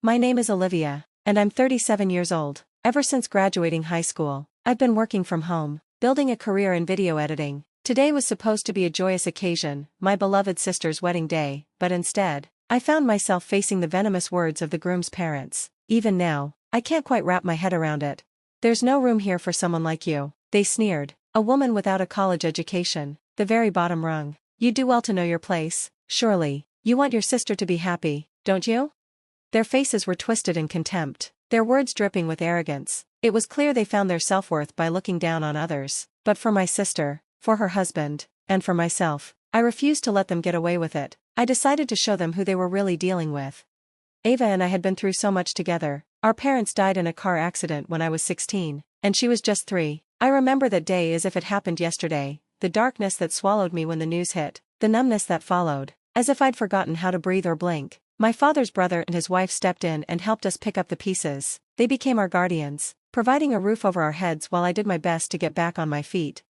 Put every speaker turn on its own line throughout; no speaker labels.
My name is Olivia, and I'm 37 years old. Ever since graduating high school, I've been working from home, building a career in video editing. Today was supposed to be a joyous occasion, my beloved sister's wedding day, but instead, I found myself facing the venomous words of the groom's parents. Even now, I can't quite wrap my head around it. "There's no room here for someone like you," they sneered. "A woman without a college education, the very bottom rung. You do well to know your place, surely. You want your sister to be happy, don't you?" Their faces were twisted in contempt, their words dripping with arrogance. It was clear they found their self-worth by looking down on others. But for my sister, for her husband, and for myself, I refused to let them get away with it. I decided to show them who they were really dealing with. Ava and I had been through so much together. Our parents died in a car accident when I was 16, and she was just 3. I remember that day as if it happened yesterday, the darkness that swallowed me when the news hit, the numbness that followed, as if I'd forgotten how to breathe or blink. My father's brother and his wife stepped in and helped us pick up the pieces. They became our guardians, providing a roof over our heads while I did my best to get back on my feet.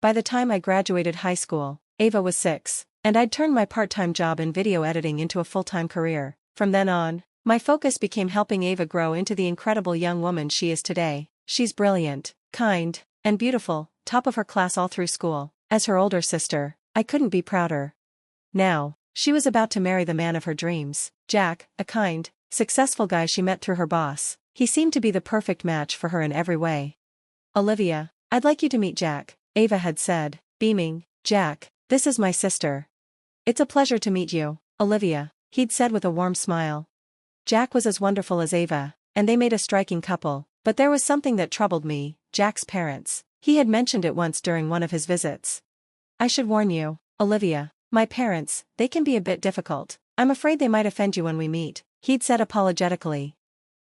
By the time I graduated high school, Ava was 6, and I'd turned my part-time job in video editing into a full-time career. From then on, my focus became helping Ava grow into the incredible young woman she is today. She's brilliant, kind, and beautiful, top of her class all through school. As her older sister, I couldn't be prouder. Now, she was about to marry the man of her dreams, Jack, a kind, successful guy she met through her boss. He seemed to be the perfect match for her in every way. "Olivia, I'd like you to meet Jack," Ava had said, beaming. "Jack, this is my sister." "It's a pleasure to meet you, Olivia," he'd said with a warm smile. Jack was as wonderful as Ava, and they made a striking couple, but there was something that troubled me: Jack's parents. He had mentioned it once during one of his visits. "I should warn you, Olivia, my parents, they can be a bit difficult. I'm afraid they might offend you when we meet," he'd said apologetically.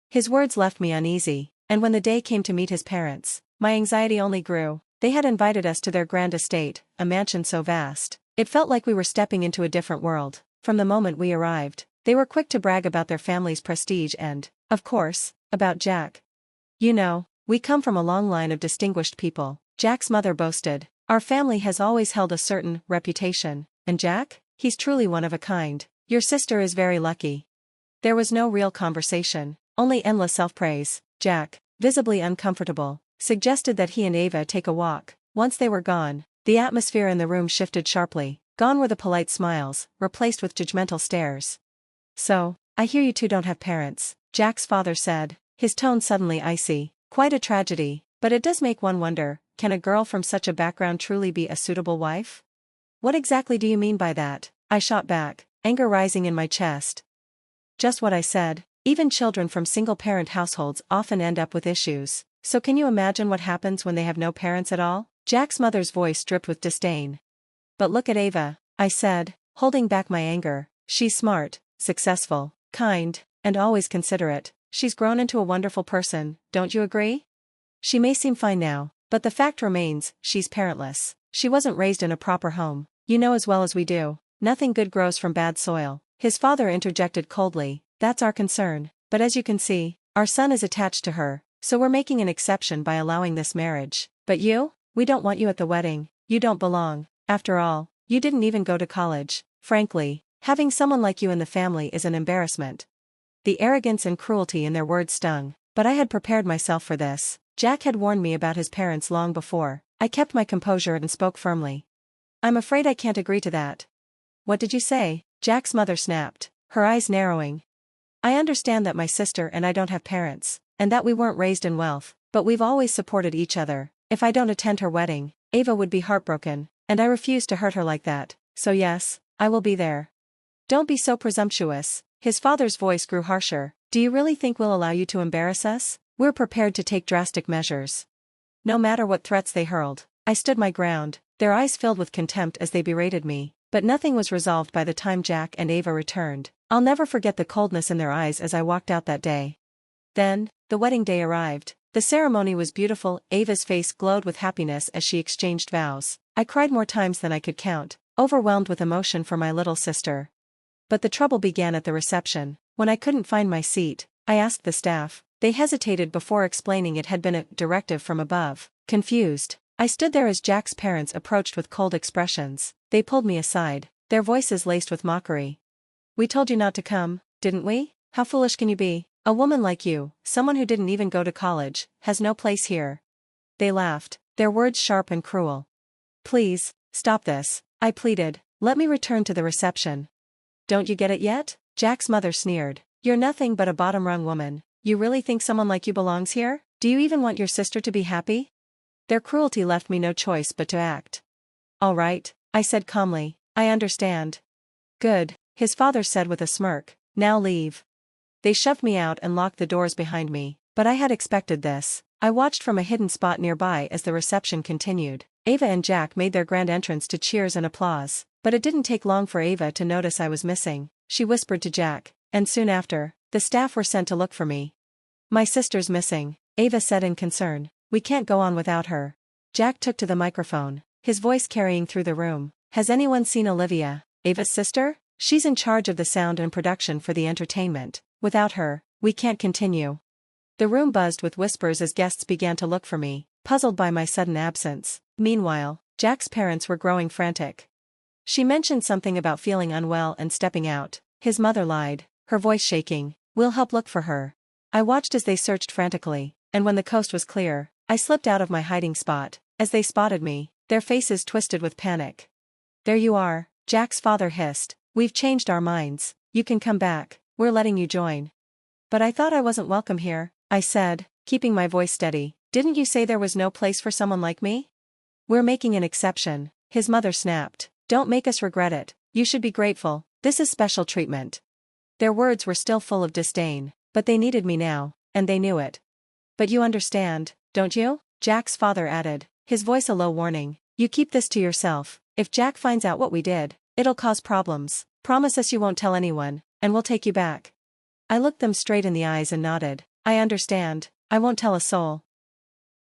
His words left me uneasy, and when the day came to meet his parents, my anxiety only grew. They had invited us to their grand estate, a mansion so vast, it felt like we were stepping into a different world. From the moment we arrived, they were quick to brag about their family's prestige and, of course, about Jack. "You know, we come from a long line of distinguished people," Jack's mother boasted. "Our family has always held a certain reputation, and Jack? He's truly one of a kind. Your sister is very lucky." There was no real conversation, only endless self-praise. Jack, visibly uncomfortable, suggested that he and Ava take a walk. Once they were gone, the atmosphere in the room shifted sharply. Gone were the polite smiles, replaced with judgmental stares. "So, I hear you two don't have parents," Jack's father said, his tone suddenly icy. "Quite a tragedy, but it does make one wonder, can a girl from such a background truly be a suitable wife?" "What exactly do you mean by that?" I shot back, anger rising in my chest. "Just what I said. Even children from single-parent households often end up with issues. So can you imagine what happens when they have no parents at all?" Jack's mother's voice dripped with disdain. "But look at Ava," I said, holding back my anger. "She's smart, successful, kind, and always considerate. She's grown into a wonderful person, don't you agree? She may seem fine now, but the fact remains, she's parentless. She wasn't raised in a proper home. You know as well as we do, nothing good grows from bad soil." His father interjected coldly. "That's our concern, but as you can see, our son is attached to her, so we're making an exception by allowing this marriage. But you? We don't want you at the wedding. You don't belong. After all, you didn't even go to college. Frankly, having someone like you in the family is an embarrassment." The arrogance and cruelty in their words stung, but I had prepared myself for this. Jack had warned me about his parents long before. I kept my composure and spoke firmly. "I'm afraid I can't agree to that." "What did you say?" Jack's mother snapped, her eyes narrowing. "I understand that my sister and I don't have parents, and that we weren't raised in wealth, but we've always supported each other. If I don't attend her wedding, Ava would be heartbroken, and I refuse to hurt her like that, so yes, I will be there." "Don't be so presumptuous." His father's voice grew harsher. "Do you really think we'll allow you to embarrass us? We're prepared to take drastic measures." No matter what threats they hurled, I stood my ground, their eyes filled with contempt as they berated me. But nothing was resolved by the time Jack and Ava returned. I'll never forget the coldness in their eyes as I walked out that day. Then, the wedding day arrived. The ceremony was beautiful. Ava's face glowed with happiness as she exchanged vows. I cried more times than I could count, overwhelmed with emotion for my little sister. But the trouble began at the reception. When I couldn't find my seat, I asked the staff. They hesitated before explaining it had been a directive from above. Confused, I stood there as Jack's parents approached with cold expressions. They pulled me aside, their voices laced with mockery. "We told you not to come, didn't we?" How foolish can you be? A woman like you, someone who didn't even go to college, has no place here. They laughed, their words sharp and cruel. Please, stop this, I pleaded. Let me return to the reception. Don't you get it yet? Jack's mother sneered. You're nothing but a bottom-rung woman. You really think someone like you belongs here? Do you even want your sister to be happy? Their cruelty left me no choice but to act. All right, I said calmly, I understand. Good, his father said with a smirk, now leave. They shoved me out and locked the doors behind me, but I had expected this. I watched from a hidden spot nearby as the reception continued. Ava and Jack made their grand entrance to cheers and applause, but it didn't take long for Ava to notice I was missing. She whispered to Jack, and soon after, the staff were sent to look for me. My sister's missing, Ava said in concern. We can't go on without her. Jack took to the microphone, his voice carrying through the room. Has anyone seen Olivia, Ava's sister? She's in charge of the sound and production for the entertainment. Without her, we can't continue. The room buzzed with whispers as guests began to look for me, puzzled by my sudden absence. Meanwhile, Jack's parents were growing frantic. She mentioned something about feeling unwell and stepping out. His mother lied, her voice shaking. We'll help look for her. I watched as they searched frantically, and when the coast was clear, I slipped out of my hiding spot. As they spotted me, their faces twisted with panic. There you are, Jack's father hissed. We've changed our minds. You can come back. We're letting you join. But I thought I wasn't welcome here, I said, keeping my voice steady. Didn't you say there was no place for someone like me? We're making an exception, his mother snapped. Don't make us regret it. You should be grateful. This is special treatment. Their words were still full of disdain, but they needed me now, and they knew it. But you understand, don't you? Jack's father added, his voice a low warning. You keep this to yourself. If Jack finds out what we did, it'll cause problems. Promise us you won't tell anyone, and we'll take you back. I looked them straight in the eyes and nodded. I understand. I won't tell a soul.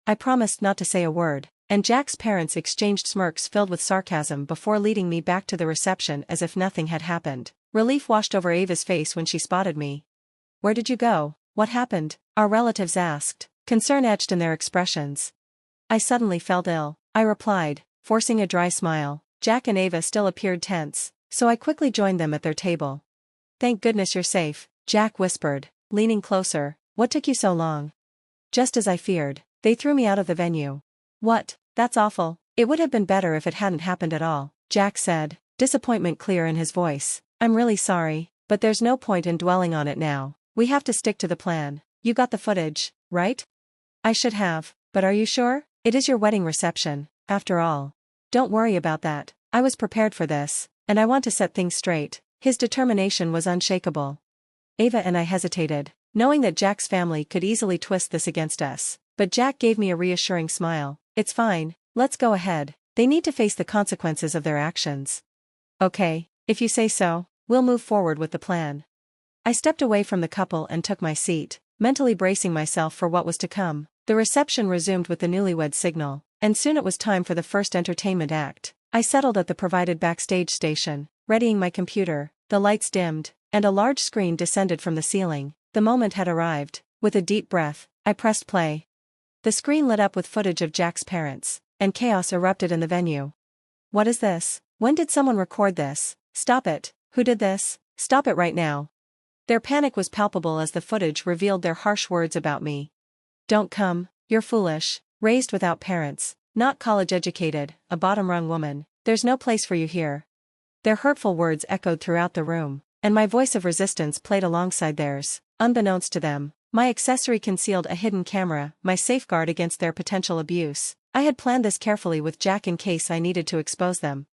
I promised not to say a word, and Jack's parents exchanged smirks filled with sarcasm before leading me back to the reception as if nothing had happened. Relief washed over Ava's face when she spotted me. Where did you go? What happened? Our relatives asked, concern etched in their expressions. I suddenly felt ill, I replied, forcing a dry smile. Jack and Ava still appeared tense, so I quickly joined them at their table. Thank goodness you're safe, Jack whispered, leaning closer. What took you so long? Just as I feared, they threw me out of the venue. What? That's awful. It would have been better if it hadn't happened at all, Jack said, disappointment clear in his voice. I'm really sorry, but there's no point in dwelling on it now. We have to stick to the plan. You got the footage, right? I should have, but are you sure? It is your wedding reception, after all. Don't worry about that. I was prepared for this, and I want to set things straight. His determination was unshakable. Ava and I hesitated, knowing that Jack's family could easily twist this against us, but Jack gave me a reassuring smile. It's fine, let's go ahead. They need to face the consequences of their actions. Okay, if you say so, we'll move forward with the plan. I stepped away from the couple and took my seat, mentally bracing myself for what was to come. The reception resumed with the newlywed signal, and soon it was time for the first entertainment act. I settled at the provided backstage station, readying my computer. The lights dimmed, and a large screen descended from the ceiling. The moment had arrived. With a deep breath, I pressed play. The screen lit up with footage of Jack's parents, and chaos erupted in the venue. What is this? When did someone record this? Stop it. Who did this? Stop it right now. Their panic was palpable as the footage revealed their harsh words about me. Don't come, you're foolish, raised without parents, not college-educated, a bottom-rung woman, there's no place for you here. Their hurtful words echoed throughout the room, and my voice of resistance played alongside theirs. Unbeknownst to them, my accessory concealed a hidden camera, my safeguard against their potential abuse. I had planned this carefully with Jack in case I needed to expose them.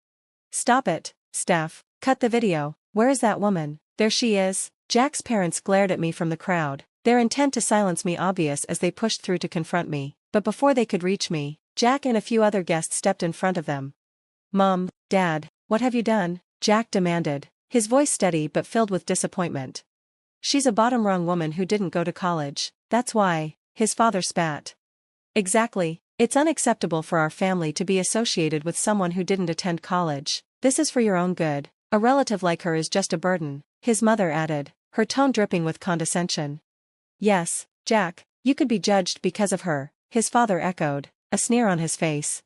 Stop it, Steph. Cut the video. Where is that woman? There she is. Jack's parents glared at me from the crowd, their intent to silence me obvious as they pushed through to confront me. But before they could reach me, Jack and a few other guests stepped in front of them. Mom, Dad, what have you done? Jack demanded, his voice steady but filled with disappointment. She's a bottom-rung woman who didn't go to college, that's why, his father spat. Exactly, it's unacceptable for our family to be associated with someone who didn't attend college. This is for your own good. A relative like her is just a burden, his mother added, her tone dripping with condescension. Yes, Jack, you could be judged because of her, his father echoed, a sneer on his face.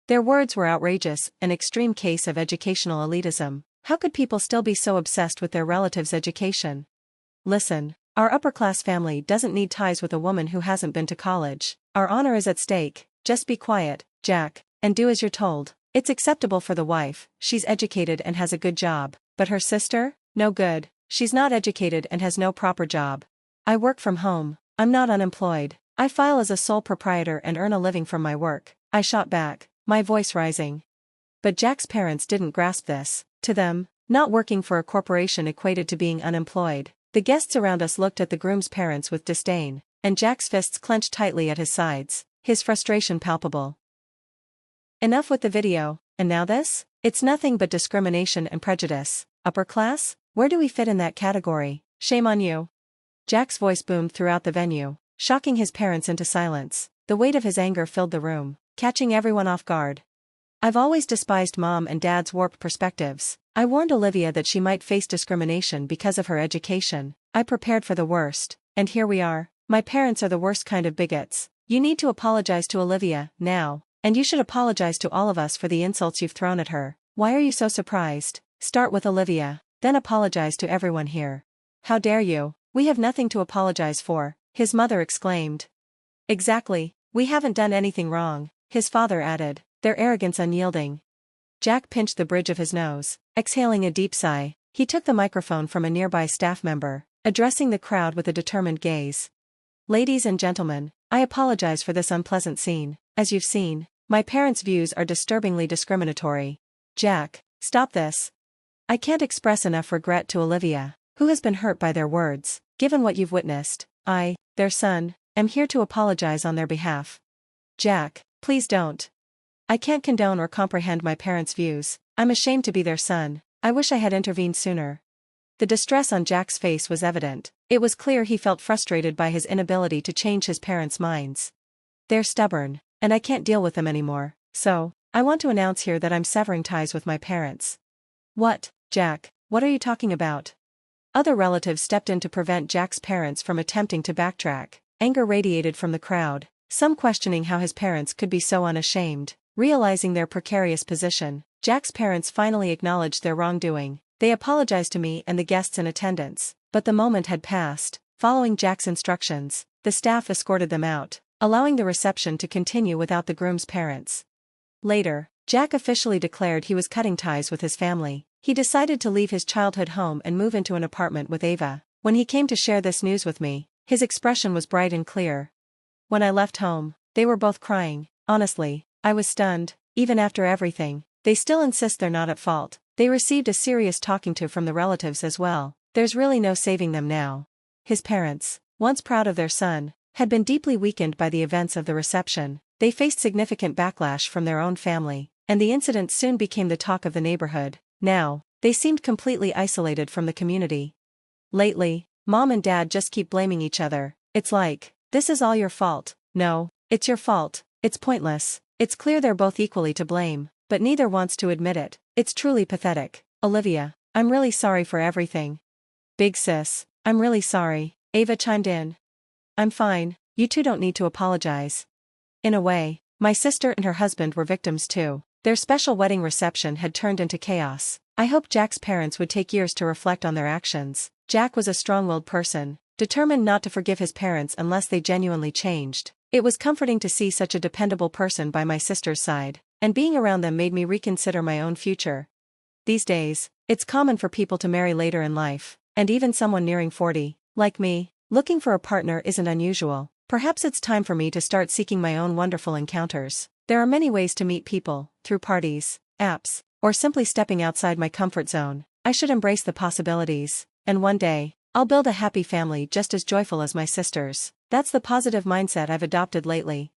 Their words were outrageous, an extreme case of educational elitism. How could people still be so obsessed with their relatives' education? listen. Our upper-class family doesn't need ties with a woman who hasn't been to college. Our honor is at stake. Just be quiet, Jack, and do as you're told. It's acceptable for the wife, she's educated and has a good job. But her sister? No good. She's not educated and has no proper job. I work from home. I'm not unemployed. I file as a sole proprietor and earn a living from my work. I shot back, my voice rising. But Jack's parents didn't grasp this. To them, not working for a corporation equated to being unemployed. The guests around us looked at the groom's parents with disdain, and Jack's fists clenched tightly at his sides, his frustration palpable. Enough with the video, and now this? It's nothing but discrimination and prejudice. Upper class? Where do we fit in that category? Shame on you. Jack's voice boomed throughout the venue, shocking his parents into silence. The weight of his anger filled the room, catching everyone off guard. I've always despised Mom and Dad's warped perspectives. I warned Olivia that she might face discrimination because of her education. I prepared for the worst, and here we are. My parents are the worst kind of bigots. You need to apologize to Olivia, now, and you should apologize to all of us for the insults you've thrown at her. Why are you so surprised? Start with Olivia, then apologize to everyone here. How dare you? We have nothing to apologize for, his mother exclaimed. Exactly, we haven't done anything wrong, his father added, their arrogance unyielding. Jack pinched the bridge of his nose, exhaling a deep sigh. He took the microphone from a nearby staff member, addressing the crowd with a determined gaze. Ladies and gentlemen, I apologize for this unpleasant scene. As you've seen, my parents' views are disturbingly discriminatory. Jack, stop this. I can't express enough regret to Olivia, who has been hurt by their words. Given what you've witnessed, I, their son, am here to apologize on their behalf. Jack, please don't. I can't condone or comprehend my parents' views. I'm ashamed to be their son. I wish I had intervened sooner. The distress on Jack's face was evident. It was clear he felt frustrated by his inability to change his parents' minds. They're stubborn, and I can't deal with them anymore, so, I want to announce here that I'm severing ties with my parents. What, Jack, what are you talking about? Other relatives stepped in to prevent Jack's parents from attempting to backtrack. Anger radiated from the crowd, some questioning how his parents could be so unashamed. Realizing their precarious position, Jack's parents finally acknowledged their wrongdoing. They apologized to me and the guests in attendance, but the moment had passed. Following Jack's instructions, the staff escorted them out, allowing the reception to continue without the groom's parents. Later, Jack officially declared he was cutting ties with his family. He decided to leave his childhood home and move into an apartment with Ava. When he came to share this news with me, his expression was bright and clear. When I left home, they were both crying. Honestly, I was stunned. Even after everything, they still insist they're not at fault. They received a serious talking to from the relatives as well. There's really no saving them now. His parents, once proud of their son, had been deeply weakened by the events of the reception. They faced significant backlash from their own family, and the incident soon became the talk of the neighborhood. Now, they seemed completely isolated from the community. Lately, Mom and Dad just keep blaming each other. It's like, this is all your fault. No, it's your fault. It's pointless. It's clear they're both equally to blame, but neither wants to admit it. It's truly pathetic. Olivia, I'm really sorry for everything. Big sis, I'm really sorry, Ava chimed in. I'm fine, you two don't need to apologize. In a way, my sister and her husband were victims too. Their special wedding reception had turned into chaos. I hope Jack's parents would take years to reflect on their actions. Jack was a strong-willed person, determined not to forgive his parents unless they genuinely changed. It was comforting to see such a dependable person by my sister's side, and being around them made me reconsider my own future. These days, it's common for people to marry later in life, and even someone nearing 40, like me, looking for a partner isn't unusual. Perhaps it's time for me to start seeking my own wonderful encounters. There are many ways to meet people, through parties, apps, or simply stepping outside my comfort zone. I should embrace the possibilities, and one day, I'll build a happy family just as joyful as my sisters. That's the positive mindset I've adopted lately.